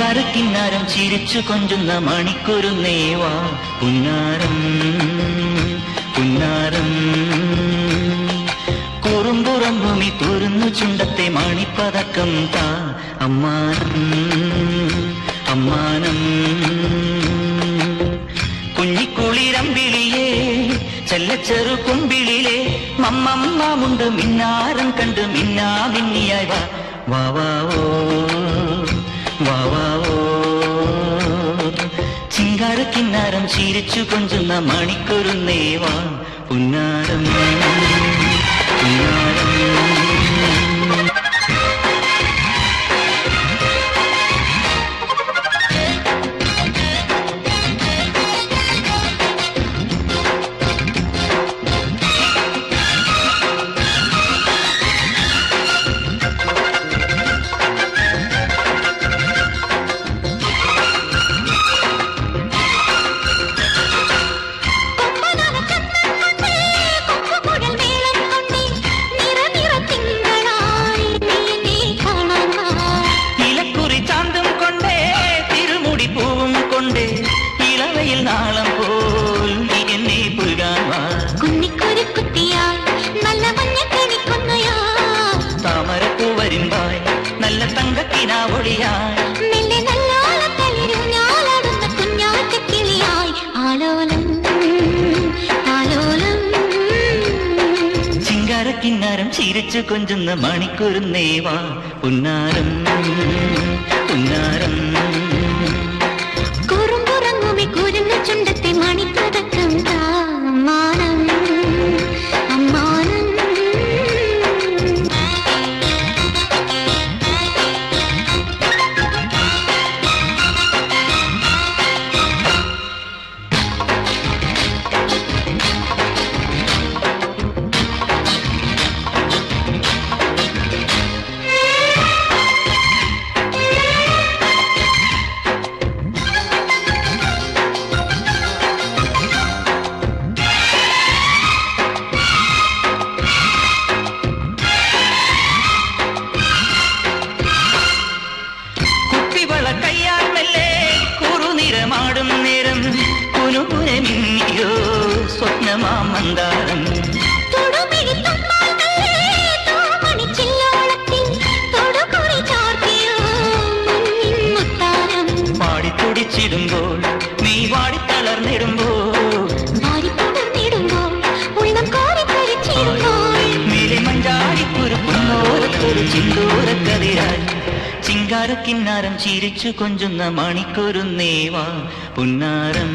ചിങ്കാരക്കിന്നാരം ചിരിച്ചു കൊഞ്ചുന്ന മണിക്കൊരുന്നേവാ പുന്നാരം പുന്നാരം കുറുമ്പുറം ഭൂമി തുറന്നു ചുണ്ടത്തെ മണിപ്പതക്കം താ അമ്മാനം അമ്മാനം കുഞ്ഞിക്കുളിരമ്പിളിയേ ചെല്ലച്ചെറു കുമ്പിളിലെ മമ്മമ്മുണ്ട് മിന്നാരം കണ്ട് മിന്നാ മിന്നിയായി വാ വാവാവോ വാവാവോ ചിങ്കാരക്കിന്നാരം ചിരിച്ചു കൊഞ്ചുന്ന മണിക്കൊരുന്നേവാ പുന്നാരം പുന്നാരം ഇളവയിൽ നാളം പോൽ നീ എന്നെ പുൽകാൻ കുന്നിക്കൊരു കുത്തിയാൽ നല്ല മഞ്ഞക്കണിക്കൊന്നയാ താമരപ്പൂ വരുമ്പായി നല്ല തങ്കക്കിനാവൊളിയായി മെല്ലെ നല്ലോളം തളിരുഞ്ഞാലാടുന്ന കുഞ്ഞാറ്റക്കിളിയായി ആലോലം ആലോലം ചിങ്കാരക്കിന്നാരം ചിരിച്ചു കൊഞ്ചുന്ന മണിക്കൊരുന്നേവാ പുന്നാരം പുന്നാരം ചുണ്ടത്തെ മണിപ്പതക്കം താമാനം അമ്മാനം കയ്യാൽ മെല്ലെ കുറുനിറമാടും നേരം കുനുകുനമിന്നിയോ സ്വപ്നമാമന്താരം പാടിത്തുടിച്ചിടുമ്പോൾ നീ വാടിത്തളർന്നിടുമ്പോൾ മേലെ മഞ്ചാടിക്കുരുക്കുന്നോരത്തൊരു ചിന്തൂരക്കതിരായി ചിങ്കാരക്കിന്നാരം ചിരിച്ചു കൊഞ്ചുന്ന മണിക്കൊരുന്നേവാ പുന്നാരം